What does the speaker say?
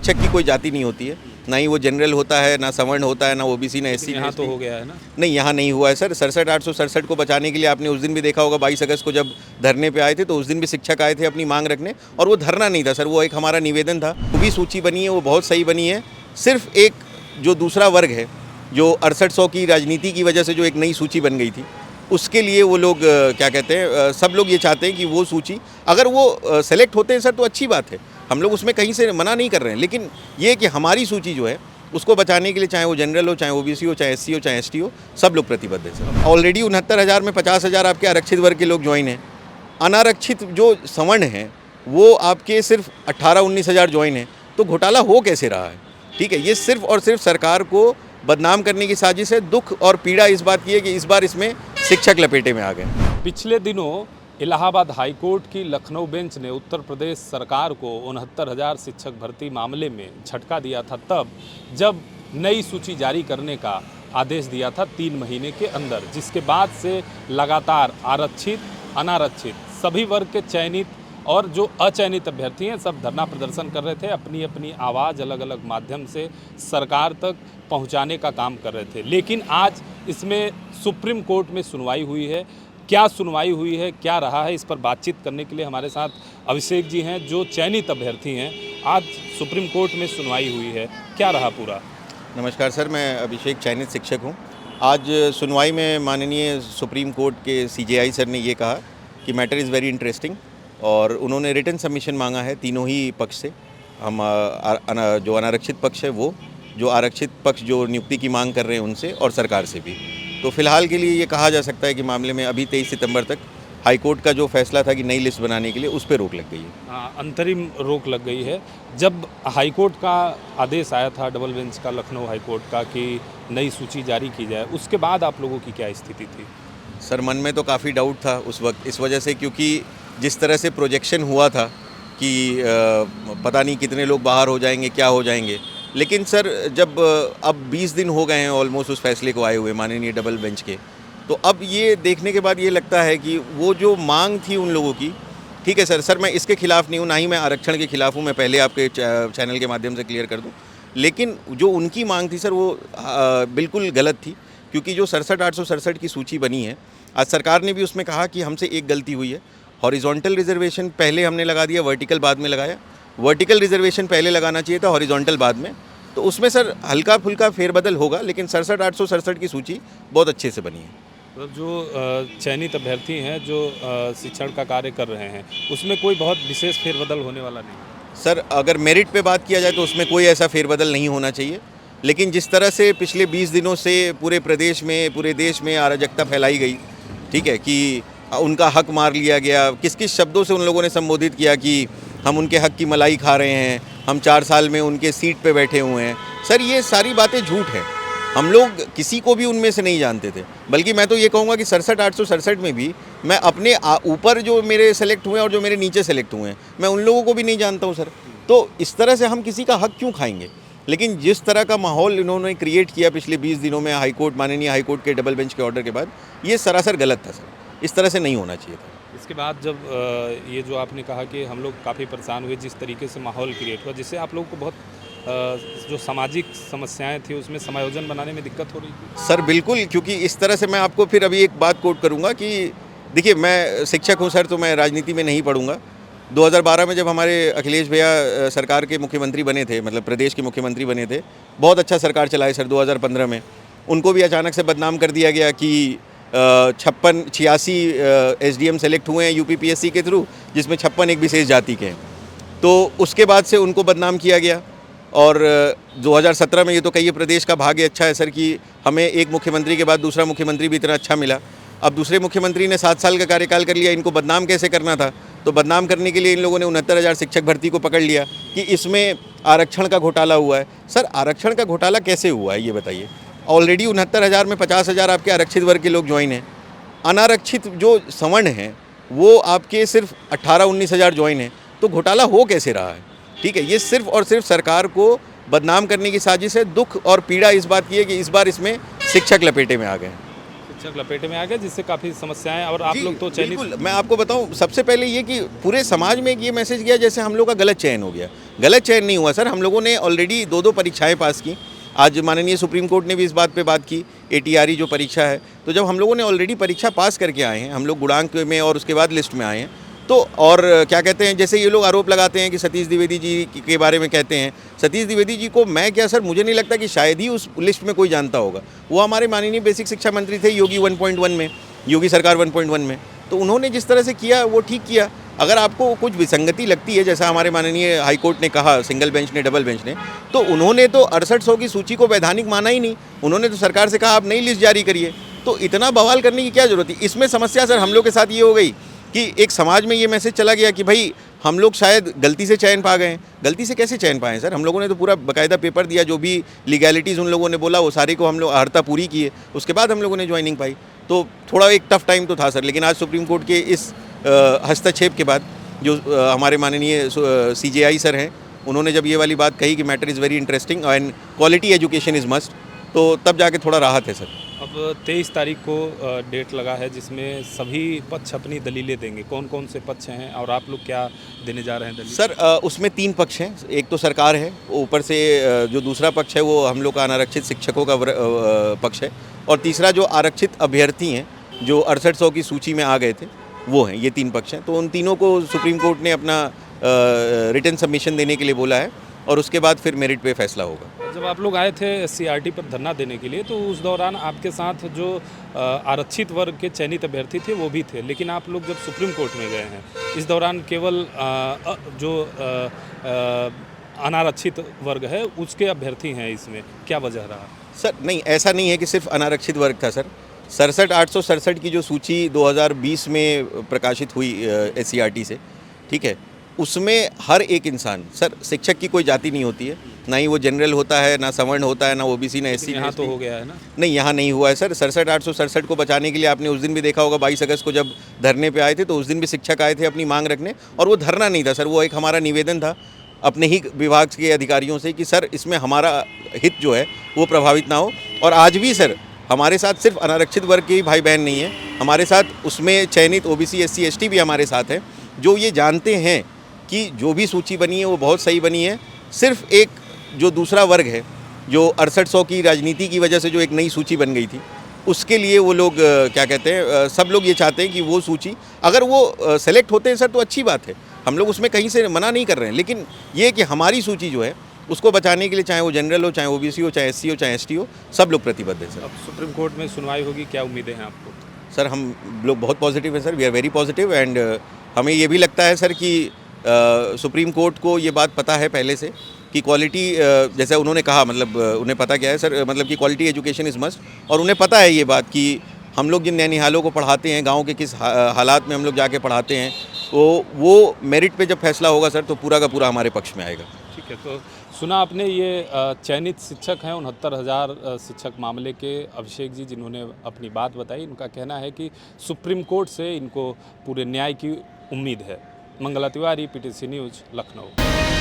शिक्षक की कोई जाति नहीं होती है, ना ही वो जनरल होता है, ना सवर्ण होता है, ना ओबीसी, ना एससी। यहाँ तो हो गया है ना? नहीं, यहाँ नहीं हुआ है सर। 67,867 को बचाने के लिए आपने उस दिन भी देखा होगा, 22 अगस्त को जब धरने पे आए थे, तो उस दिन भी शिक्षक आए थे अपनी मांग रखने, और वो धरना नहीं था सर, वो एक हमारा निवेदन था। वो भी सूची बनी है, वो बहुत सही बनी है। सिर्फ एक जो दूसरा वर्ग है, जो 6800 की राजनीति की वजह से जो एक नई सूची बन गई थी, उसके लिए वो लोग क्या कहते हैं, सब लोग ये चाहते हैं कि वो सूची, अगर वो सेलेक्ट होते हैं सर तो अच्छी बात है, हम लोग उसमें कहीं से मना नहीं कर रहे हैं, लेकिन ये कि हमारी सूची जो है उसको बचाने के लिए, चाहे वो जनरल हो, चाहे ओबीसी हो, चाहे एससी हो, चाहे एसटी हो, सब लोग प्रतिबद्ध है सर। ऑलरेडी 69,000 में 50,000 आपके आरक्षित वर्ग के लोग ज्वाइन हैं। अनारक्षित जो सवर्ण हैं वो आपके सिर्फ 18-19,000 ज्वाइन हैं। तो घोटाला हो कैसे रहा है? ठीक है, ये सिर्फ और सिर्फ सरकार को बदनाम करने की साजिश है। दुख और पीड़ा इस बात की है कि इस बार इसमें शिक्षक लपेटे में आ गए। पिछले दिनों इलाहाबाद हाईकोर्ट की लखनऊ बेंच ने उत्तर प्रदेश सरकार को 69,000 शिक्षक भर्ती मामले में झटका दिया था, तब जब नई सूची जारी करने का आदेश दिया था 3 महीने के अंदर, जिसके बाद से लगातार आरक्षित, अनारक्षित सभी वर्ग के चयनित और जो अचयनित अभ्यर्थी हैं सब धरना प्रदर्शन कर रहे थे, अपनी अपनी आवाज़ अलग अलग माध्यम से सरकार तक पहुंचाने का काम कर रहे थे। लेकिन आज इसमें सुप्रीम कोर्ट में सुनवाई हुई है। क्या सुनवाई हुई है, क्या रहा है, इस पर बातचीत करने के लिए हमारे साथ अभिषेक जी हैं जो चयनित अभ्यर्थी हैं। आज सुप्रीम कोर्ट में सुनवाई हुई है, क्या रहा पूरा? नमस्कार सर, मैं अभिषेक, चयनित शिक्षक हूँ। आज सुनवाई में माननीय सुप्रीम कोर्ट के सीजेआई सर ने ये कहा कि मैटर इज़ वेरी इंटरेस्टिंग, और उन्होंने रिटन सबमिशन मांगा है तीनों ही पक्ष से। हम जो अनारक्षित पक्ष है वो, जो आरक्षित पक्ष जो नियुक्ति की मांग कर रहे हैं उनसे, और सरकार से भी। तो फिलहाल के लिए ये कहा जा सकता है कि मामले में अभी 23 सितंबर तक हाईकोर्ट का जो फैसला था कि नई लिस्ट बनाने के लिए, उस पर रोक लग गई है। अंतरिम रोक लग गई है। जब हाईकोर्ट का आदेश आया था, डबल बेंच का, लखनऊ हाईकोर्ट का, कि नई सूची जारी की जाए, उसके बाद आप लोगों की क्या स्थिति थी? सर, मन में तो काफ़ी डाउट था उस वक्त, इस वजह से क्योंकि जिस तरह से प्रोजेक्शन हुआ था कि पता नहीं कितने लोग बाहर हो जाएंगे, क्या हो जाएंगे। लेकिन सर, जब अब 20 दिन हो गए हैं ऑलमोस्ट उस फैसले को आए हुए माननीय डबल बेंच के, तो अब ये देखने के बाद ये लगता है कि वो जो मांग थी उन लोगों की, ठीक है सर, मैं इसके खिलाफ़ नहीं हूँ, ना ही मैं आरक्षण के खिलाफ़ हूँ, मैं पहले आपके चैनल के माध्यम से क्लियर कर दूँ। लेकिन जो उनकी मांग थी सर, वो बिल्कुल गलत थी, क्योंकि जो 67,867 की सूची बनी है, आज सरकार ने भी उसमें कहा कि हमसे एक गलती हुई है। हॉरिजॉन्टल रिजर्वेशन पहले हमने लगा दिया, वर्टिकल बाद में लगाया। वर्टिकल रिजर्वेशन पहले लगाना चाहिए था, हॉरिजॉन्टल बाद में। तो उसमें सर हल्का फुल्का फेरबदल होगा, लेकिन 67,867 की सूची बहुत अच्छे से बनी है। मतलब जो चयनित अभ्यर्थी हैं, जो शिक्षण का कार्य कर रहे हैं, उसमें कोई बहुत विशेष फेरबदल होने वाला नहीं सर। अगर मेरिट पे बात किया जाए तो उसमें कोई ऐसा फेरबदल नहीं होना चाहिए, लेकिन जिस तरह से पिछले 20 दिनों से पूरे प्रदेश में, पूरे देश में अराजकता फैलाई गई, ठीक है, कि उनका हक मार लिया गया, किस किस शब्दों से उन लोगों ने संबोधित किया कि हम उनके हक की मलाई खा रहे हैं, हम 4 साल में उनके सीट पे बैठे हुए हैं। सर, ये सारी बातें झूठ हैं। हम लोग किसी को भी उनमें से नहीं जानते थे। बल्कि मैं तो ये कहूँगा कि 67,867 में भी मैं अपने ऊपर जो मेरे सेलेक्ट हुए और जो मेरे नीचे सेलेक्ट हुए हैं, मैं उन लोगों को भी नहीं जानता हूँ सर। तो इस तरह से हम किसी का हक क्यों खाएंगे? लेकिन जिस तरह का माहौल इन्होंने क्रिएट किया पिछले 20 दिनों में हाईकोर्ट, माननीय हाईकोर्ट के डबल बेंच के ऑर्डर के बाद, ये सरासर गलत था सर। इस तरह से नहीं होना चाहिए था। इसके बाद जब ये जो आपने कहा कि हम लोग काफ़ी परेशान हुए, जिस तरीके से माहौल क्रिएट हुआ, जिससे आप लोगों को बहुत जो सामाजिक समस्याएं थी उसमें समायोजन बनाने में दिक्कत हो रही थी? सर बिल्कुल, क्योंकि इस तरह से मैं आपको फिर अभी एक बात कोट करूंगा कि देखिए, मैं शिक्षक हूं सर, तो मैं राजनीति में नहीं पढ़ूंगा। 2012 में जब हमारे अखिलेश भैया सरकार के मुख्यमंत्री बने थे, मतलब प्रदेश के मुख्यमंत्री बने थे, बहुत अच्छा सरकार चलाए सर। 2015 में उनको भी अचानक से बदनाम कर दिया गया कि 86 SDM सेलेक्ट हुए हैं यूपीपीएससी के थ्रू, जिसमें 56 एक विशेष जाति के हैं। तो उसके बाद से उनको बदनाम किया गया, और 2017 में ये तो कहिए प्रदेश का भाग्य अच्छा है सर कि हमें एक मुख्यमंत्री के बाद दूसरा मुख्यमंत्री भी इतना अच्छा मिला। अब दूसरे मुख्यमंत्री ने 7 साल का कार्यकाल कर लिया, इनको बदनाम कैसे करना था? तो बदनाम करने के लिए इन लोगों ने 69,000 शिक्षक भर्ती को पकड़ लिया कि इसमें आरक्षण का घोटाला हुआ है। सर, आरक्षण का घोटाला कैसे हुआ है ये बताइए? ऑलरेडी 69,000 में 50,000 आपके आरक्षित वर्ग के लोग ज्वाइन हैं। अनारक्षित जो सवर्ण हैं वो आपके सिर्फ 18-19,000 ज्वाइन हैं। तो घोटाला हो कैसे रहा है? ठीक है, ये सिर्फ और सिर्फ सरकार को बदनाम करने की साजिश है। दुख और पीड़ा इस बात की है कि इस बार इसमें शिक्षक लपेटे में आ गए। शिक्षक लपेटे में आ गए, जिससे काफ़ी समस्याएं, और आप लोग तो चयनित। मैं आपको बताऊं, सबसे पहले ये कि पूरे समाज में एक ये मैसेज गया जैसे हम लोग का गलत चयन हो गया। गलत चयन नहीं हुआ सर। हम लोगों ने ऑलरेडी 2-2 परीक्षाएं पास की। आज माननीय सुप्रीम कोर्ट ने भी इस बात पे बात की, ATRE जो परीक्षा है, तो जब हम लोगों ने ऑलरेडी परीक्षा पास करके आए हैं, हम लोग गुणांक में और उसके बाद लिस्ट में आए हैं, तो और क्या कहते हैं, जैसे ये लोग आरोप लगाते हैं कि सतीश द्विवेदी जी के बारे में कहते हैं, सतीश द्विवेदी जी को मैं क्या सर, मुझे नहीं लगता कि शायद ही उस लिस्ट में कोई जानता होगा। वो हमारे माननीय बेसिक शिक्षा मंत्री थे योगी 1.1 में, योगी सरकार 1.1 में, तो उन्होंने जिस तरह से किया वो ठीक किया। अगर आपको कुछ विसंगति लगती है, जैसा हमारे माननीय हाईकोर्ट ने कहा, सिंगल बेंच ने, डबल बेंच ने, तो उन्होंने तो 6800 की सूची को वैधानिक माना ही नहीं। उन्होंने तो सरकार से कहा आप नई लिस्ट जारी करिए। तो इतना बवाल करने की क्या जरूरत थी? इसमें समस्या सर हम लोग के साथ ये हो गई कि एक समाज में ये मैसेज चला गया कि भाई हम लोग शायद गलती से चयन पा गए हैं। गलती से कैसे चयन पाए सर? हम लोगों ने तो पूरा बाकायदा पेपर दिया, जो भी लीगैलिटीज़ उन लोगों ने बोला वो सारे को हम लोग अर्हता पूरी किए, उसके बाद हम लोगों ने ज्वाइनिंग पाई। तो थोड़ा एक टफ टाइम तो था सर, लेकिन आज सुप्रीम कोर्ट के इस हस्तक्षेप के बाद जो हमारे माननीय CJI सर हैं, उन्होंने जब ये वाली बात कही कि matter is very interesting and quality education is must, तो तब जाके थोड़ा राहत है सर। अब 23 तारीख को डेट लगा है जिसमें सभी पक्ष अपनी दलीलें देंगे। कौन कौन से पक्ष हैं और आप लोग क्या देने जा रहे हैं दलील? सर उसमें 3 पक्ष हैं। एक तो सरकार है, ऊपर से जो दूसरा पक्ष है वो हम लोग का अनारक्षित शिक्षकों का पक्ष है, और तीसरा जो आरक्षित अभ्यर्थी हैं जो 6800 की सूची में आ गए थे वो हैं। ये 3 पक्ष हैं, तो उन तीनों को सुप्रीम कोर्ट ने अपना रिटन सबमिशन देने के लिए बोला है, और उसके बाद फिर मेरिट पे फैसला होगा। जब आप लोग आए थे SCRT पर धरना देने के लिए, तो उस दौरान आपके साथ जो आरक्षित वर्ग के चयनित अभ्यर्थी थे वो भी थे, लेकिन आप लोग जब सुप्रीम कोर्ट में गए हैं, इस दौरान केवल जो अनारक्षित वर्ग है उसके अभ्यर्थी हैं। इसमें क्या वजह रहा? सर नहीं, ऐसा नहीं है कि सिर्फ अनारक्षित वर्ग था सर। 67,867 की जो सूची 2020 में प्रकाशित हुई SCRT से, ठीक है, उसमें हर एक इंसान, सर शिक्षक की कोई जाति नहीं होती है, ना ही वो जनरल होता है, ना सवर्ण होता है, ना OBC, ना SC। यहाँ तो हो गया है ना? नहीं, यहाँ नहीं हुआ है सर। 67,867 को बचाने के लिए आपने उस दिन भी देखा होगा, 22 अगस्त को जब धरने पे आए थे, तो उस दिन भी शिक्षक आए थे अपनी मांग रखने, और वो धरना नहीं था सर, वो एक हमारा निवेदन था अपने ही विभाग के अधिकारियों से कि सर इसमें हमारा हित जो है वो प्रभावित ना हो। और आज भी सर हमारे साथ सिर्फ अनारक्षित वर्ग के ही भाई बहन नहीं है, हमारे साथ उसमें चयनित OBC, SC, ST भी हमारे साथ हैं, जो ये जानते हैं कि जो भी सूची बनी है वो बहुत सही बनी है। सिर्फ एक जो दूसरा वर्ग है, जो 6800 की राजनीति की वजह से जो एक नई सूची बन गई थी, उसके लिए वो लोग क्या कहते हैं, सब लोग ये चाहते हैं कि वो सूची अगर वो सेलेक्ट होते हैं सर तो अच्छी बात है, हम लोग उसमें कहीं से मना नहीं कर रहे हैं, लेकिन ये कि हमारी सूची जो है उसको बचाने के लिए, चाहे वो जनरल हो, चाहे OBC हो, चाहे SC हो, चाहे ST हो, सब लोग प्रतिबद्ध हैं सर। अब सुप्रीम कोर्ट में सुनवाई होगी, क्या उम्मीदें हैं आपको? सर हम लोग बहुत पॉजिटिव है sir, we are very positive, and हमें ये भी लगता है सर कि सुप्रीम कोर्ट को ये बात पता है पहले से कि क्वालिटी, जैसे उन्होंने कहा, मतलब उन्हें पता क्या है सर, मतलब कि क्वालिटी एजुकेशन इज़ मस्ट, और उन्हें पता है ये बात कि हम लोग जिन नैनिहालों को पढ़ाते हैं, गांव के किस हालात में हम लोग जाके पढ़ाते हैं, तो वो मेरिट पे जब फैसला होगा सर तो पूरा का पूरा हमारे पक्ष में आएगा। ठीक है, तो सुना आपने, ये चयनित शिक्षक हैं 69,000 शिक्षक मामले के अभिषेक जी, जिन्होंने अपनी बात बताई। उनका कहना है कि सुप्रीम कोर्ट से इनको पूरे न्याय की उम्मीद है। Mangala Tiwari, PTC news, Lucknow.